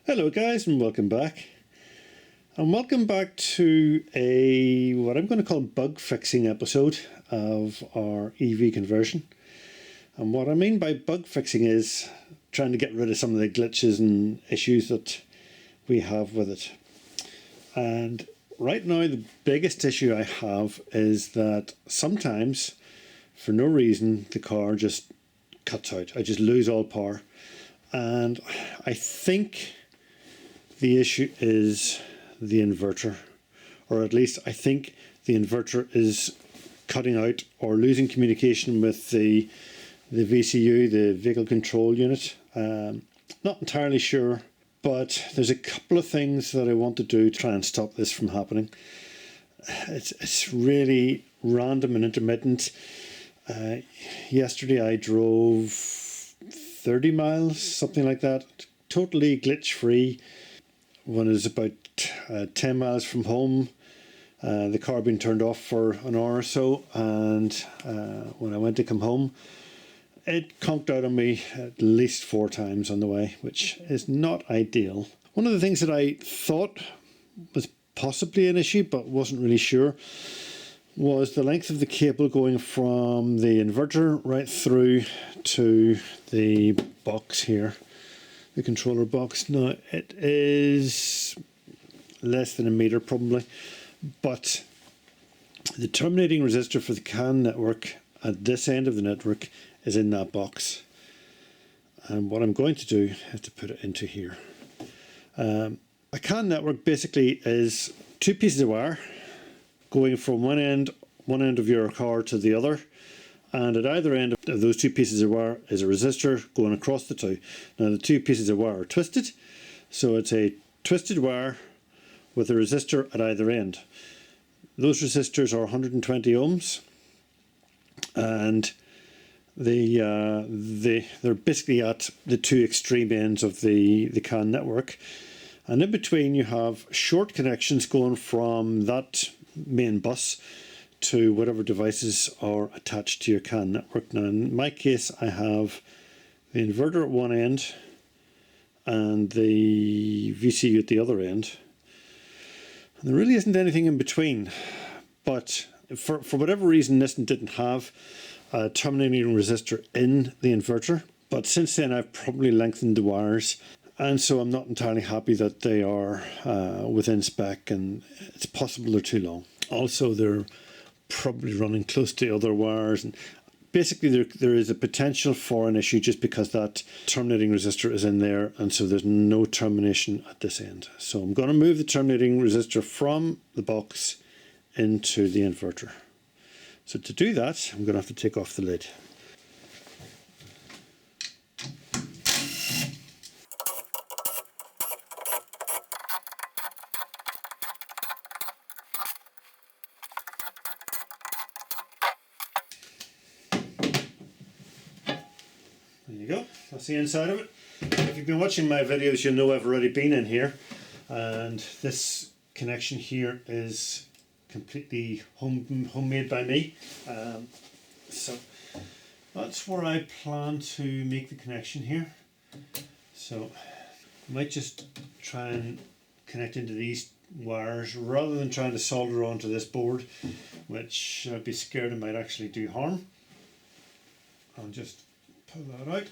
Hello guys, and welcome back. And welcome back to what I'm going to call bug fixing episode of our EV conversion. And what I mean by bug fixing is trying to get rid of some of the glitches and issues that we have with it. And right now the biggest issue I have is that sometimes for no reason the car just cuts out. I just lose all power. And I think the issue is the inverter, or at least I think the inverter is cutting out or losing communication with the VCU, the vehicle control unit. Not entirely sure, but there's a couple of things that I want to do to try and stop this from happening. It's really random and intermittent. Yesterday I drove 30 miles, something like that, totally glitch free. When it was about 10 miles from home, the car had been turned off for an hour or so, and when I went to come home, it conked out on me at least 4 times on the way, which is not ideal. One of the things that I thought was possibly an issue, but wasn't really sure, was the length of the cable going from the inverter right through to the box here. The controller box. Now it is less than a meter probably, but the terminating resistor for the CAN network at this end of the network is in that box, and what I'm going to do is to put it into here. A CAN network basically is 2 pieces of wire going from one end of your car to the other, and at either end of those 2 pieces of wire is a resistor going across the two. Now the 2 pieces of wire are twisted, so it's a twisted wire with a resistor at either end. Those resistors are 120 ohms, and they're basically at the 2 extreme ends of the CAN network, and in between you have short connections going from that main bus to whatever devices are attached to your CAN network. Now in my case I have the inverter at one end and the VCU at the other end, and there really isn't anything in between, but for whatever reason this didn't have a terminating resistor in the inverter, but since then I've probably lengthened the wires, and so I'm not entirely happy that they are within spec, and it's possible they're too long. Also they're probably running close to other wires, and basically there is a potential for an issue just because that terminating resistor is in there, and so there's no termination at this end. So I'm going to move the terminating resistor from the box into the inverter. So to do that I'm going to have to take off the lid. There you go, that's the inside of it. If you've been watching my videos you'll know I've already been in here, and this connection here is completely homemade by me. So that's where I plan to make the connection here. So I might just try and connect into these wires rather than trying to solder onto this board, which I'd be scared it might actually do harm. I'll just pull that out.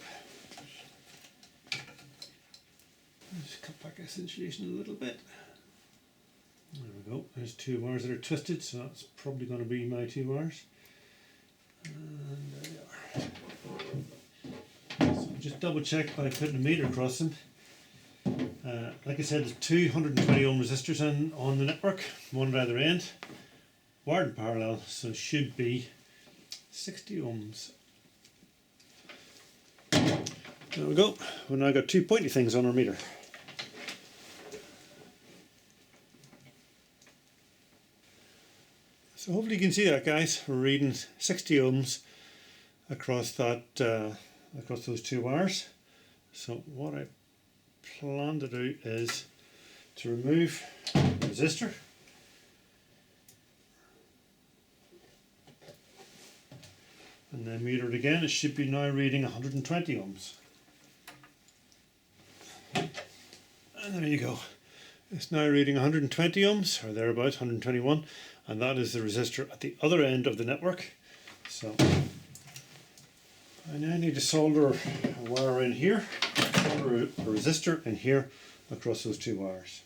Just cut back this insulation a little bit. There we go. There's 2 wires that are twisted, so that's probably going to be my 2 wires. And there they are. So just double check by putting a meter across them. Like I said, there's 220 ohm resistors on the network, one at either end, wired in parallel, so it should be 60 ohms. There we go. We've now got 2 pointy things on our meter. So hopefully you can see that, guys. We're reading 60 ohms across that across those 2 wires. So what I plan to do is to remove the resistor, and then meter it again. It should be now reading 120 ohms. And there you go. It's now reading 120 ohms, or thereabouts, 121, and that is the resistor at the other end of the network. So I now need to solder a wire in here, solder a resistor in here across those two wires.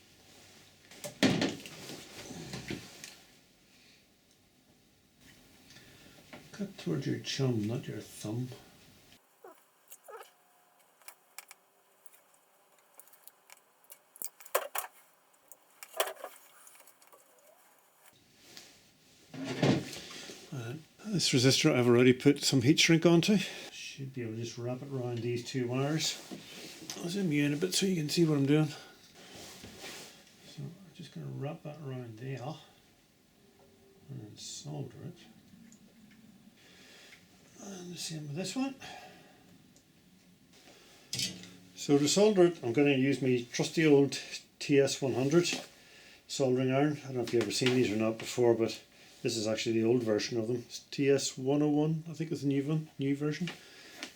Cut towards your chum, not your thumb. This resistor I've already put some heat shrink onto. Should be able to just wrap it around these two wires. I'll zoom you in a bit so you can see what I'm doing. So I'm just going to wrap that around there and solder it. And the same with this one. So to solder it, I'm going to use my trusty old TS100 soldering iron. I don't know if you've ever seen these or not before, but this is actually the old version of them. It's TS101, I think is the new version.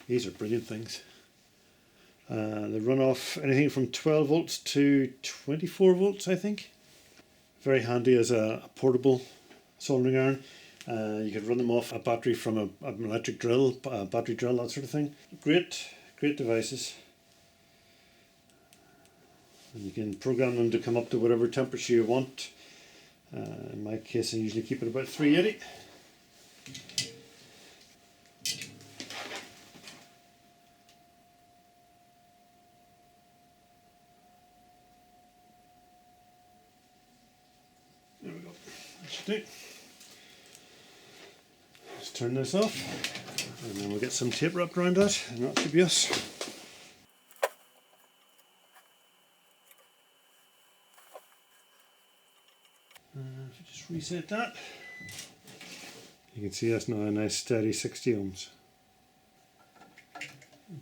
These are brilliant things. They run off anything from 12 volts to 24 volts, I think. Very handy as a portable soldering iron. You could run them off a battery from an electric drill, a battery drill, that sort of thing. Great devices. And you can program them to come up to whatever temperature you want. In my case, I usually keep it about 380. There we go. That should do. Let's turn this off, and then we'll get some tape wrapped around that, and that should be us. If you just reset that, you can see that's now a nice steady 60 ohms.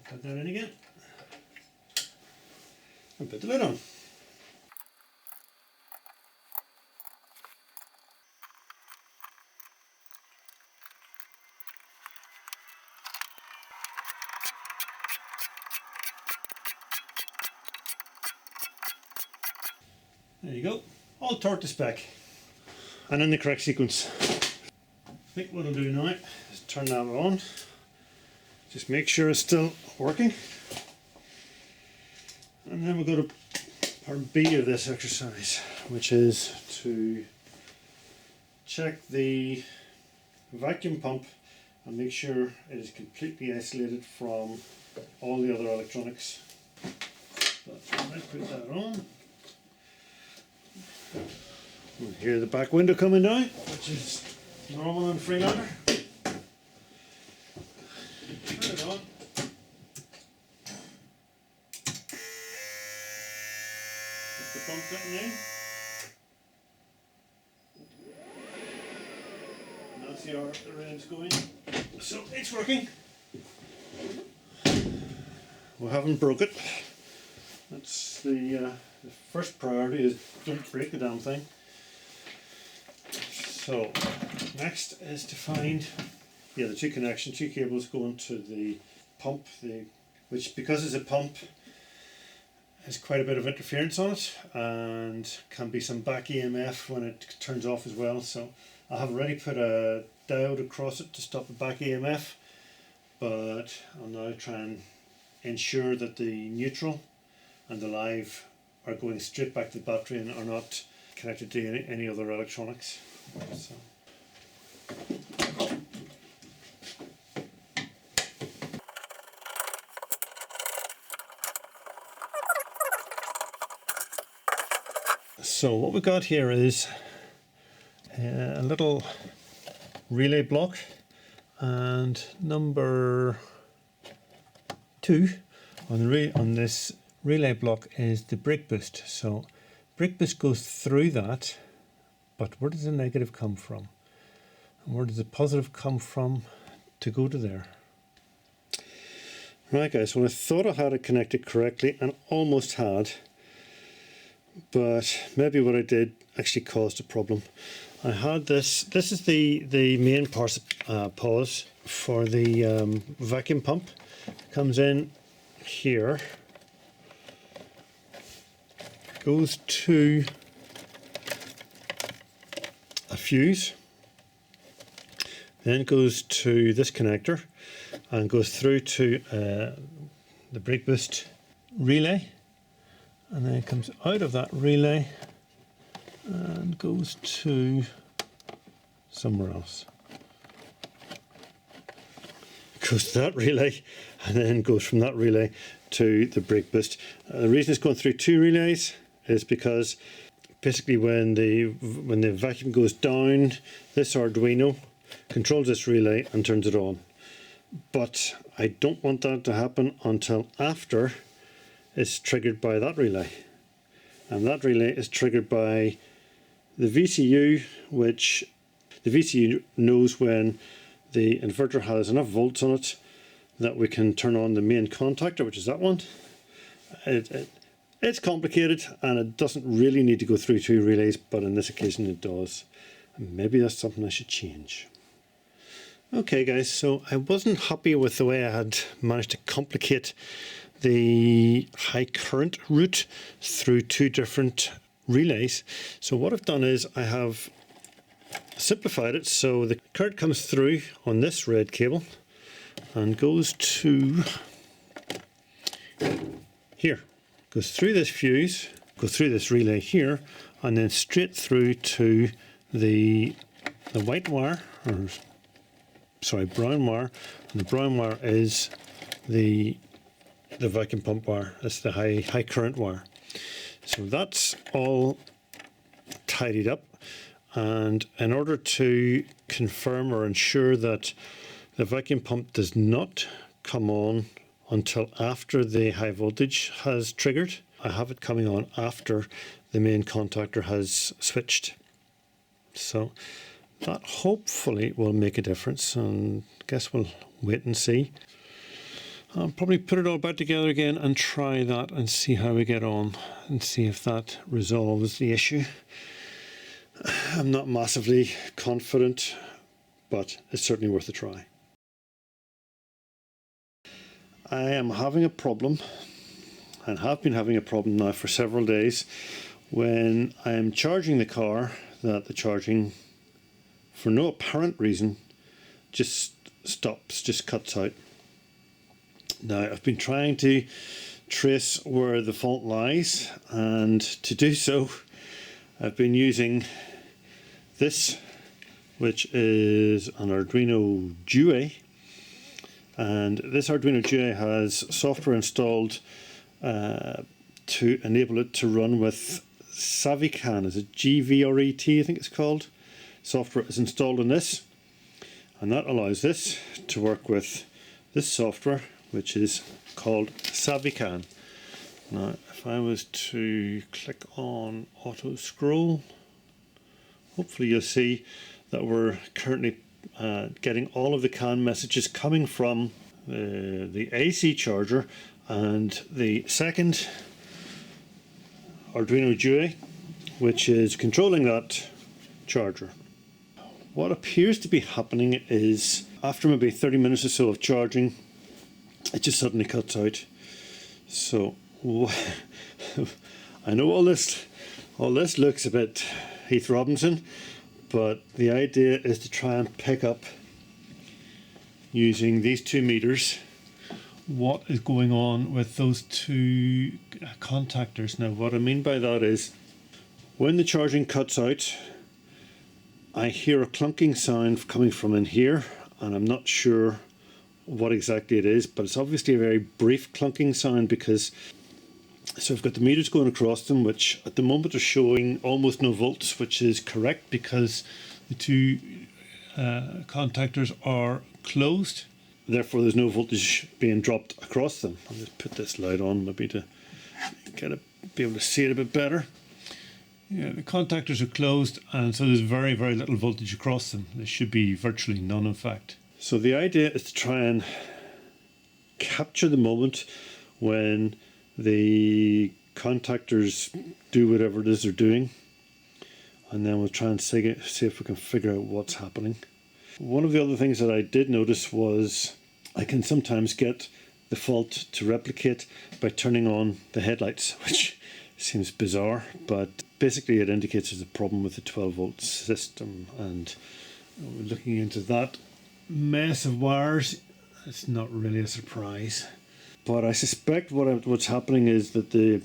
Put that in again, and put the lid on. There you go, all torqued to spec and in the correct sequence. I think what I'll do now is turn that on, just make sure it's still working, and then we'll go to part B of this exercise, which is to check the vacuum pump and make sure it is completely isolated from all the other electronics. But let's put that on. We'll hear the back window coming down, which is normal on Freelander. Turn it on. Get the pump cutting in. And that's the rails going. So it's working. We haven't broke it. That's the first priority, is don't break the damn thing. So next is to find the two cables going to the pump, which, because it's a pump, has quite a bit of interference on it and can be some back EMF when it turns off as well. So I have already put a diode across it to stop the back EMF, but I'll now try and ensure that the neutral and the live are going straight back to the battery and are not connected to any other electronics. So what we've got here is a little relay block, and number 2 on this relay block is the brake boost. So brake boost goes through that, but where does the negative come from? And where does the positive come from to go to there? Right guys, well I thought I had it connected correctly and almost had, but maybe what I did actually caused a problem. I had this is the main pause for the vacuum pump. It comes in here, goes to a fuse, then goes to this connector and goes through to the brake boost relay, and then comes out of that relay and goes to somewhere else. Goes to that relay and then goes from that relay to the brake boost. The reason it's going through two relays is because basically when the vacuum goes down, this Arduino controls this relay and turns it on. But I don't want that to happen until after it's triggered by that relay. And that relay is triggered by the VCU, which the VCU knows when the inverter has enough volts on it that we can turn on the main contactor, which is that one. It's complicated and it doesn't really need to go through two relays, but in this occasion it does. And maybe that's something I should change. Okay guys, so I wasn't happy with the way I had managed to complicate the high current route through two different relays. So what I've done is I have simplified it so the current comes through on this red cable and goes to here. Goes through this fuse, goes through this relay here, and then straight through to the white wire, or sorry, brown wire. And the brown wire is the vacuum pump wire. That's the high current wire. So that's all tidied up. And in order to confirm or ensure that the vacuum pump does not come on until after the high voltage has triggered, I have it coming on after the main contactor has switched. So that hopefully will make a difference, and I guess we'll wait and see. I'll probably put it all back together again and try that and see how we get on and see if that resolves the issue. I'm not massively confident, but it's certainly worth a try. I am having a problem, and have been having a problem now for several days, when I am charging the car, that the charging, for no apparent reason, just stops, just cuts out. Now, I've been trying to trace where the fault lies, and to do so, I've been using this, which is an Arduino Due, and this Arduino Due has software installed to enable it to run with Savican. Is it GVRET, I think it's called? Software is installed in this, and that allows this to work with this software, which is called Savican. Now, if I was to click on auto scroll, hopefully you'll see that we're currently getting all of the CAN messages coming from the AC charger and the second Arduino Due, which is controlling that charger. What appears to be happening is after maybe 30 minutes or so of charging, it just suddenly cuts out. So I know all this looks a bit Heath Robinson, but the idea is to try and pick up, using these 2 meters, what is going on with those two contactors. Now, what I mean by that is, when the charging cuts out, I hear a clunking sound coming from in here, and I'm not sure what exactly it is, but it's obviously a very brief clunking sound, because so I've got the meters going across them, which at the moment are showing almost no volts, which is correct because the two contactors are closed. Therefore, there's no voltage being dropped across them. I'll just put this light on maybe to be able to see it a bit better. Yeah, the contactors are closed, and so there's very, very little voltage across them. There should be virtually none, in fact. So the idea is to try and capture the moment when the contactors do whatever it is they're doing, and then we'll try and see if we can figure out what's happening. One of the other things that I did notice was I can sometimes get the fault to replicate by turning on the headlights, which Seems bizarre, but basically it indicates there's a problem with the 12 volt system, and we're looking into that mess of wires. It's not really a surprise, but I suspect what's happening is that the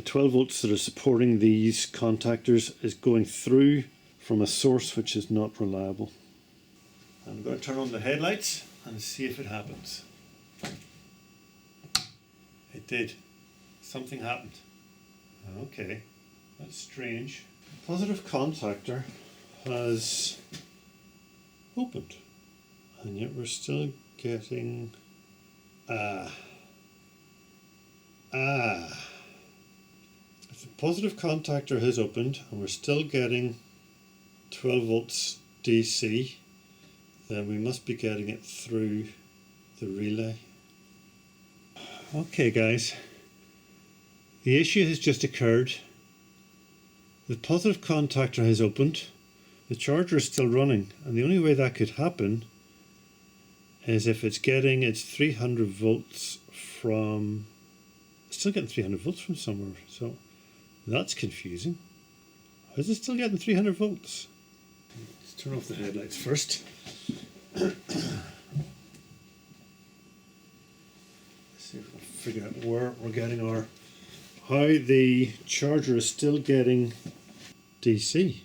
12 volts that are supporting these contactors is going through from a source which is not reliable. I'm going to turn on the headlights and see if it happens. It did. Something happened. Okay, that's strange. The positive contactor has opened, and yet we're still getting If the positive contactor has opened and we're still getting 12 volts DC, then we must be getting it through the relay. Okay guys, the issue has just occurred. The positive contactor has opened, the charger is still running, and the only way that could happen is if it's getting its 300 volts from, still getting 300 volts from somewhere, so that's confusing. How is it still getting 300 volts? Let's turn off the headlights first. Let's see if we can figure out where we're getting how the charger is still getting DC.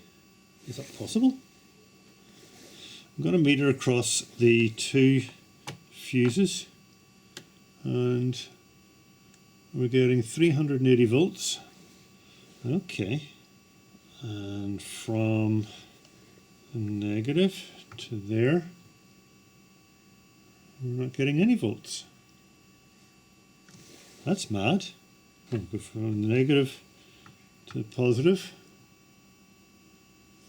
Is that possible? I'm going to meter across the two fuses, and we're getting 380 volts. Okay, and from negative to there, we're not getting any volts. That's mad. We'll go from the negative to the positive.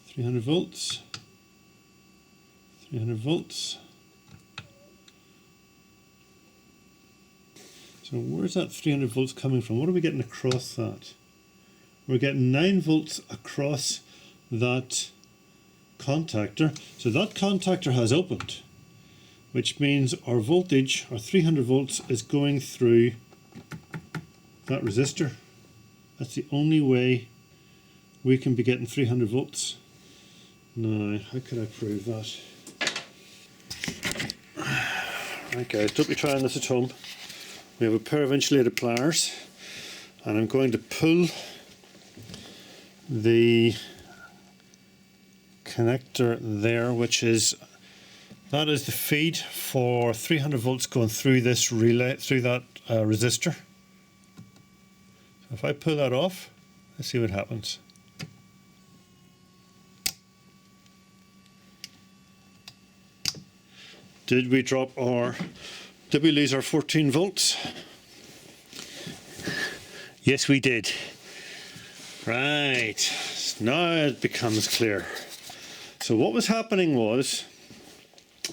300 volts. 300 volts. So where's that 300 volts coming from? What are we getting across that? We're getting 9 volts across that contactor. So that contactor has opened, which means our voltage, our 300 volts, is going through that resistor. That's the only way we can be getting 300 volts. Now, how can I prove that? Right guys, don't be trying this at home. We have a pair of insulated pliers, and I'm going to pull the connector there, that is the feed for 300 volts going through this relay, through that resistor. So if I pull that off, let's see what happens. Did we lose our 14 volts? Yes, we did. Right, now it becomes clear. So what was happening was,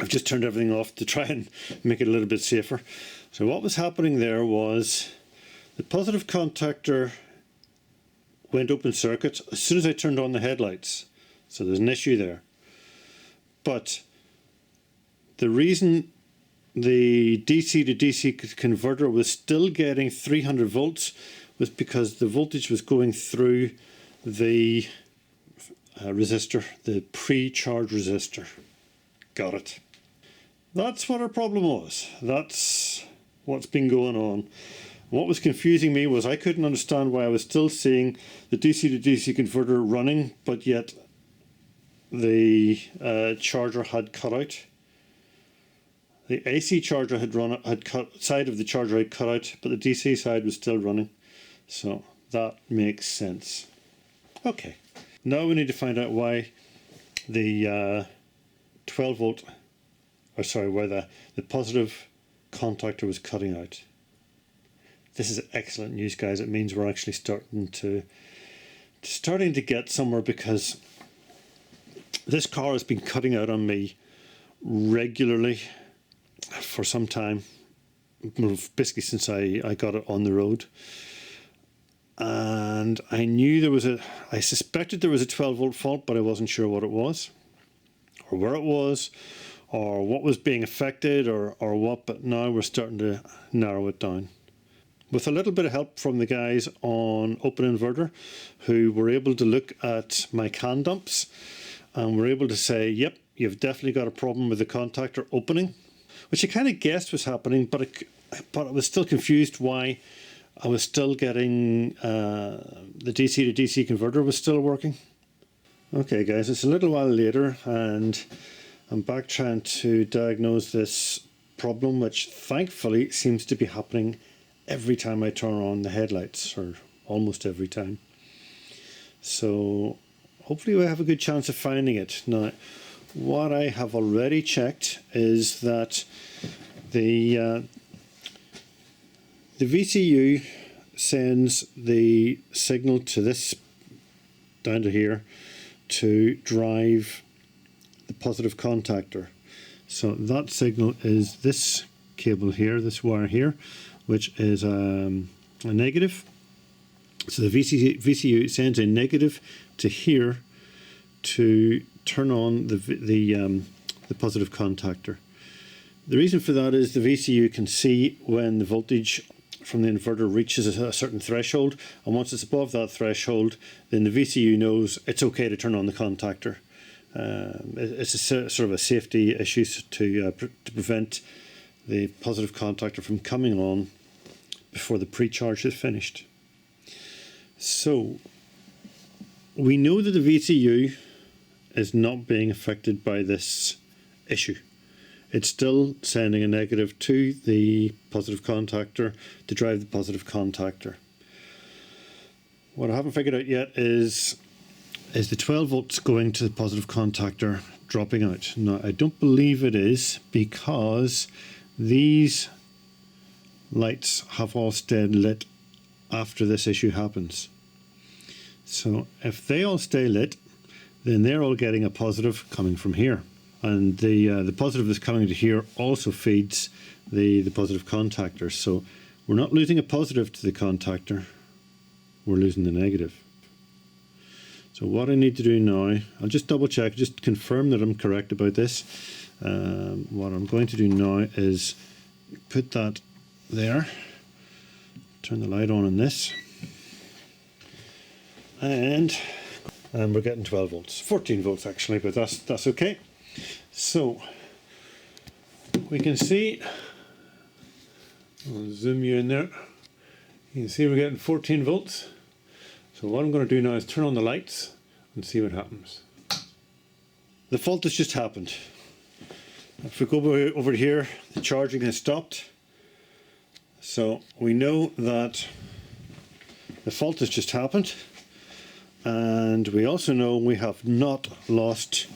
I've just turned everything off to try and make it a little bit safer. So what was happening there was, the positive contactor went open circuit as soon as I turned on the headlights. So there's an issue there. But the reason the DC to DC converter was still getting 300 volts was because the voltage was going through the resistor, the pre-charge resistor. Got it. That's what our problem was. That's what's been going on. What was confusing me was I couldn't understand why I was still seeing the DC to DC converter running, but yet the charger had cut out. The AC charger side of the charger had cut out, but the DC side was still running. So that makes sense. Okay, now we need to find out why the 12 volt, or sorry, why the positive contactor was cutting out. This is excellent news, guys. It means we're actually starting to get somewhere, because this car has been cutting out on me regularly for some time, basically since I got it on the road. And I knew I suspected there was a 12 volt fault, but I wasn't sure what it was, or where it was, or what was being affected, or what, but now we're starting to narrow it down. with a little bit of help from the guys on Open Inverter, who were able to look at my CAN dumps and were able to say, yep, you've definitely got a problem with the contactor opening, which I kind of guessed was happening, but I was still confused why I was still getting the DC to DC converter was still working. Okay guys, it's a little while later and I'm back trying to diagnose this problem, which thankfully seems to be happening every time I turn on the headlights, or almost every time. So hopefully we have a good chance of finding it. Now, what I have already checked is that the VCU sends the signal to this, down to here, to drive the positive contactor. So that signal is this cable here, this wire here, which is a negative. So the VCU sends a negative to here to turn on the positive contactor. The reason for that is the VCU can see when the voltage from the inverter reaches a certain threshold, and once it's above that threshold, then the VCU knows it's okay to turn on the contactor. It's a sort of a safety issue to prevent the positive contactor from coming on before the pre-charge is finished. So we know that the VCU is not being affected by this issue. It's still sending a negative to the positive contactor to drive the positive contactor. What I haven't figured out yet is the 12 volts going to the positive contactor dropping out. Now, I don't believe it is, because these lights have all stayed lit after this issue happens. So if they all stay lit, then they're all getting a positive coming from here. And the positive that's coming to here also feeds the positive contactor. So we're not losing a positive to the contactor, we're losing the negative. So what I need to do now, I'll just double check, just confirm that I'm correct about this. What I'm going to do now is put that there, turn the light on this, and we're getting 12 volts, 14 volts actually, but that's okay. So we can see, I'll zoom you in there, you can see we're getting 14 volts. So what I'm going to do now is turn on the lights and see what happens. The fault has just happened. If we go over here, the charging has stopped. So we know that the fault has just happened, and we also know we have not lost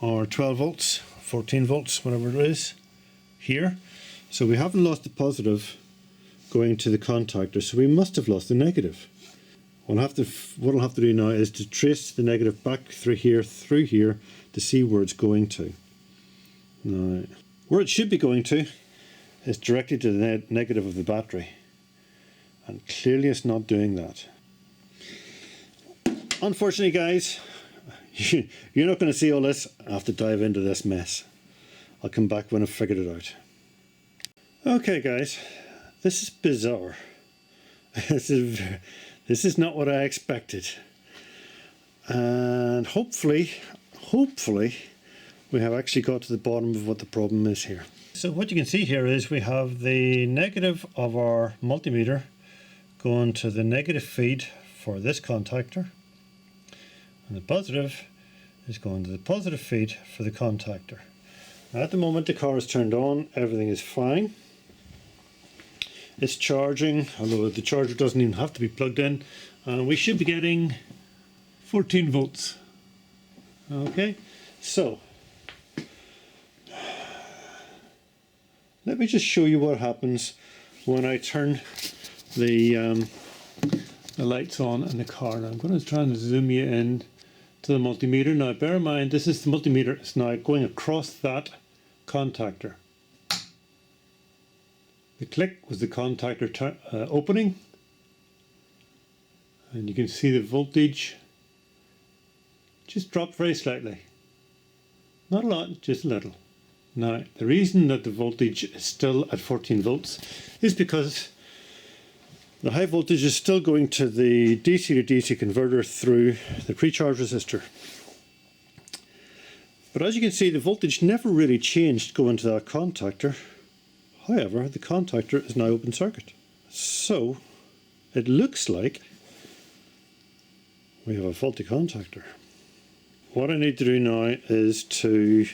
our 12 volts, 14 volts, whatever it is, here. So we haven't lost the positive going to the contactor, so we must have lost the negative. What I'll have to do now is to trace the negative back through here to see where it's going to. Now, where it should be going to is directly to the negative of the battery, and clearly it's not doing that. Unfortunately, guys, you're not going to see all this. I have to dive into this mess. I'll come back when I've figured it out. Okay guys, this is bizarre. This is not what I expected. And hopefully we have actually got to the bottom of what the problem is here. So what you can see here is we have the negative of our multimeter going to the negative feed for this contactor, and the positive is going to the positive feed for the contactor. Now, at the moment the car is turned on, everything is fine. It's charging, although the charger doesn't even have to be plugged in, and we should be getting 14 volts. Okay, so let me just show you what happens when I turn the lights on in the car. Now I'm going to try and zoom you in to the multimeter. Now bear in mind, this is the multimeter. It's now going across that contactor. The click was the contactor opening, and you can see the voltage just dropped very slightly. Not a lot, just a little. Now the reason that the voltage is still at 14 volts is because The high voltage is still going to the DC to DC converter through the pre-charge resistor. But as you can see, the voltage never really changed going to that contactor. However, the contactor is now open circuit. So it looks like we have a faulty contactor. What I need to do now is to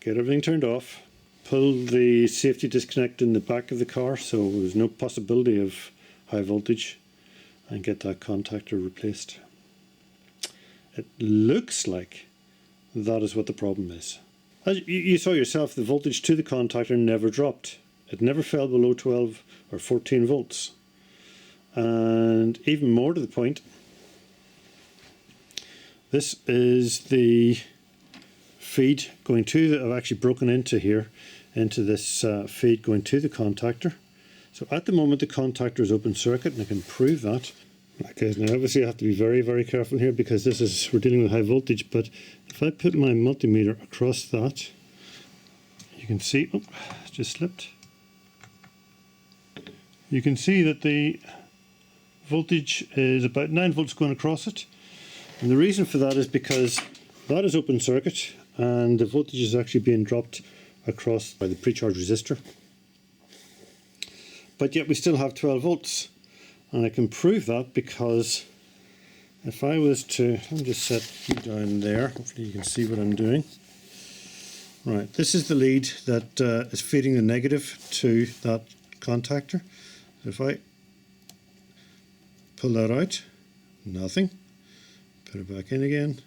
get everything turned off, pull the safety disconnect in the back of the car so there's no possibility of high voltage, and get that contactor replaced. It looks like that is what the problem is. As you saw yourself, the voltage to the contactor never dropped. It never fell below 12 or 14 volts. And even more to the point, this is the feed going to that I've actually broken into here, into this feed going to the contactor. So at the moment the contactor is open circuit, and I can prove that. Okay, now obviously I have to be very, very careful here because we're dealing with high voltage, but if I put my multimeter across that, you can see, oh, it just slipped. You can see that the voltage is about 9 volts going across it. And the reason for that is because that is open circuit and the voltage is actually being dropped across by the pre-charge resistor. But yet we still have 12 volts. And I can prove that because if I was to, let me just set you down there, hopefully you can see what I'm doing. Right, this is the lead that is feeding the negative to that contactor. If I pull that out, nothing. Put it back in again,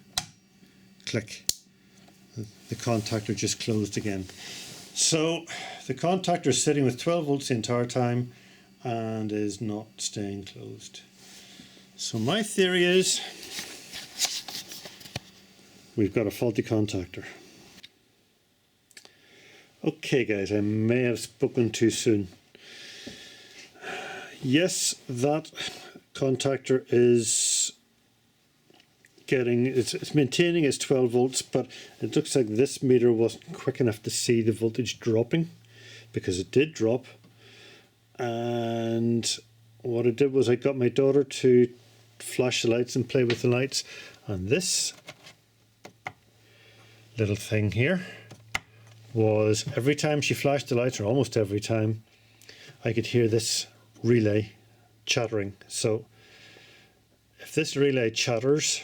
click. The contactor just closed again. So the contactor is sitting with 12 volts the entire time and is not staying closed. So my theory is we've got a faulty contactor. Okay guys, I may have spoken too soon. Yes, that contactor is it's maintaining its 12 volts, but it looks like this meter wasn't quick enough to see the voltage dropping, because it did drop. And what I did was I got my daughter to flash the lights and play with the lights, and this little thing here was every time she flashed the lights, or almost every time, I could hear this relay chattering. So if this relay chatters,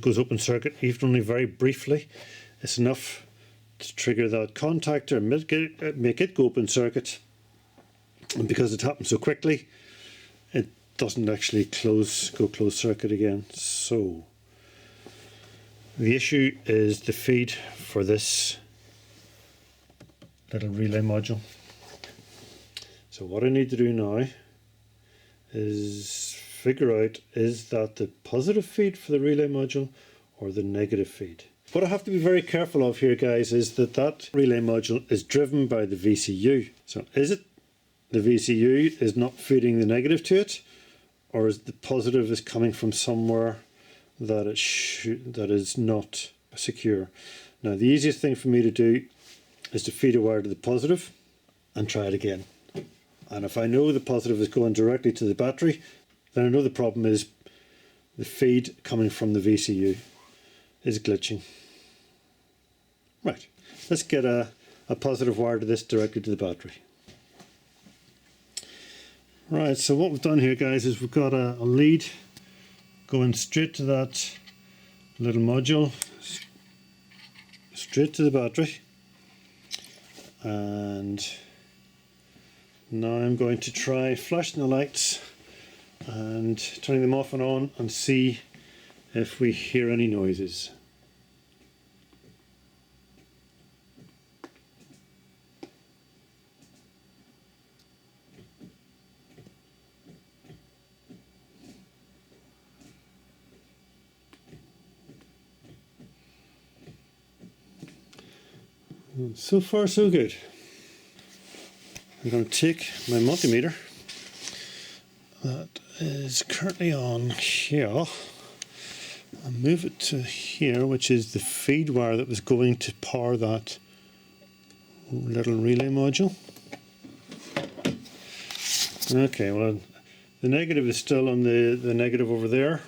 goes open circuit, even only very briefly, it's enough to trigger that contactor and make it go open circuit. And because it happens so quickly, it doesn't actually go closed circuit again. So the issue is the feed for this little relay module. So what I need to do now is figure out, is that the positive feed for the relay module or the negative feed? What I have to be very careful of here, guys, is that relay module is driven by the VCU. So is it the VCU is not feeding the negative to it, or is the positive is coming from somewhere that that is not secure? Now the easiest thing for me to do is to feed a wire to the positive and try it again. And if I know the positive is going directly to the battery, then I know the problem is the feed coming from the VCU is glitching. Right, let's get a positive wire to this directly to the battery. Right, so what we've done here, guys, is we've got a lead going straight to that little module, straight to the battery. And now I'm going to try flashing the lights and turning them off and on and see if we hear any noises. So far so good. I'm going to take my multimeter that is currently on here and move it to here, which is the feed wire that was going to power that little relay module. Okay, well, The negative is still on the negative over there,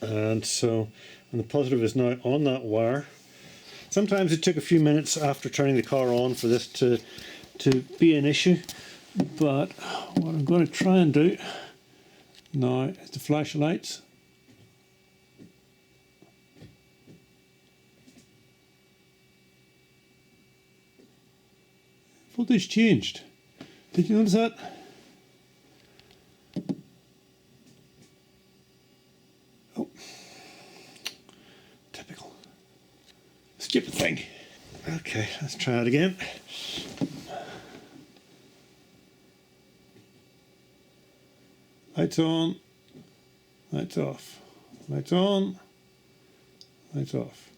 and the positive is now on that wire. Sometimes it took a few minutes after turning the car on for this to be an issue, but what I'm going to try and do now is to flash the lights. Voltage changed. Did you notice that? Oh, typical. Stupid thing. Okay, let's try it again. Lights on, lights off, lights on, lights off,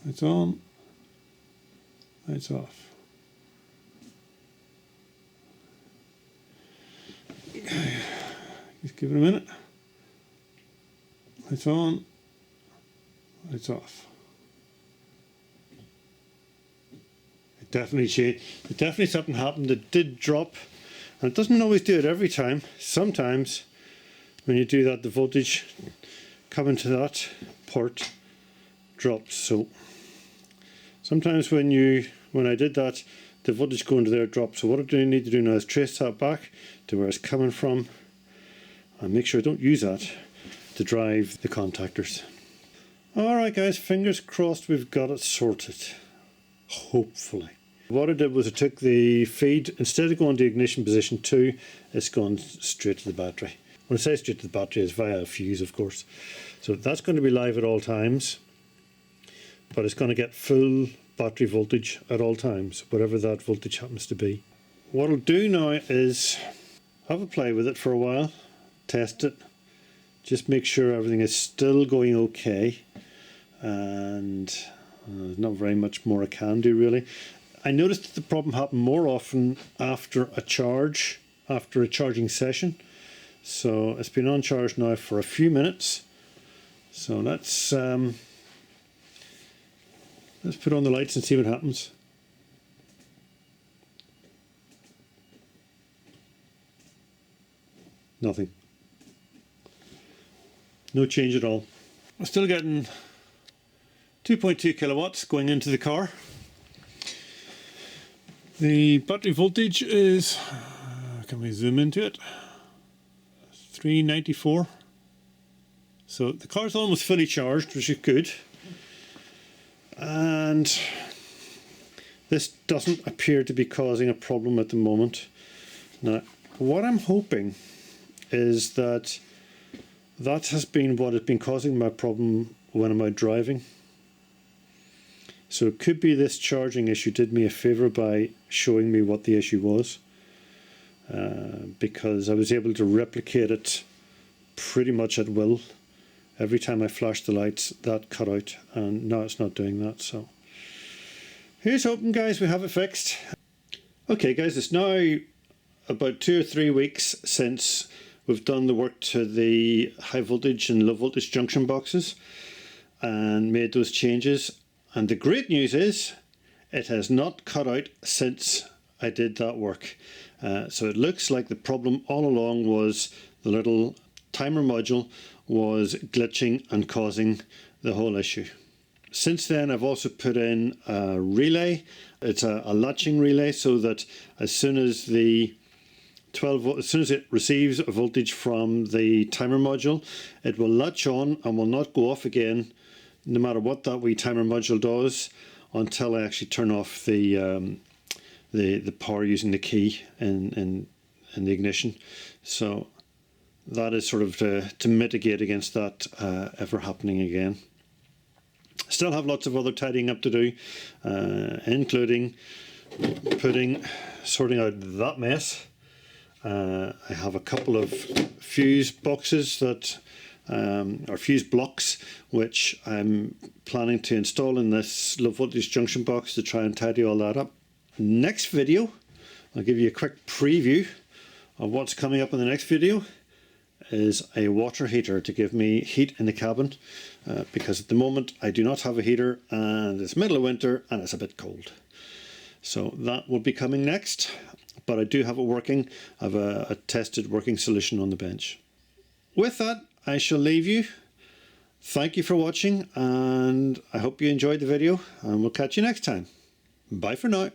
lights on, lights off. Just give it a minute. Lights on, lights off. It definitely changed. It definitely something happened. It did drop, and it doesn't always do it every time. Sometimes when you do that, the voltage coming to that port drops. So sometimes when I did that, the voltage going to there dropped. So what I do need to do now is trace that back to where it's coming from and make sure I don't use that to drive the contactors. Alright guys, fingers crossed we've got it sorted. Hopefully. What I did was I took the feed, instead of going to ignition position 2, it's gone straight to the battery. When I say straight to the battery, it's via a fuse, of course. So that's going to be live at all times, but it's going to get full battery voltage at all times, whatever that voltage happens to be. What I'll do now is have a play with it for a while, test it, just make sure everything is still going okay, and there's not very much more I can do really. I noticed that the problem happened more often after a charging session. So it's been on charge now for a few minutes. So let's put on the lights and see what happens. Nothing. No change at all. I'm still getting 2.2 kilowatts going into the car. The battery voltage is, can we zoom into it? 394. So the car's almost fully charged, which is good. And this doesn't appear to be causing a problem at the moment. Now, what I'm hoping is that has been what has been causing my problem when I'm out driving. So it could be this charging issue did me a favour by showing me what the issue was, because I was able to replicate it pretty much at will. Every time I flashed the lights, that cut out, and now it's not doing that. So here's hoping, guys, we have it fixed. Okay guys, it's now about 2 or 3 weeks since we've done the work to the high voltage and low voltage junction boxes and made those changes. And the great news is it has not cut out since I did that work. So it looks like the problem all along was the little timer module was glitching and causing the whole issue. Since then I've also put in a relay. It's a latching relay, so that as soon as it receives a voltage from the timer module, it will latch on and will not go off again, no matter what that wee timer module does, until I actually turn off the power using the key in the ignition. So that is sort of to mitigate against that ever happening again. Still have lots of other tidying up to do, including sorting out that mess. I have a couple of fuse boxes that or fuse blocks which I'm planning to install in this low voltage junction box to try and tidy all that up. Next video, I'll give you a quick preview of what's coming up in the next video, is a water heater to give me heat in the cabin, because at the moment I do not have a heater and it's middle of winter and it's a bit cold. So that will be coming next. but I do have it working. I have a tested working solution on the bench. With that, I shall leave you. Thank you for watching, and I hope you enjoyed the video, and we'll catch you next time. Bye for now.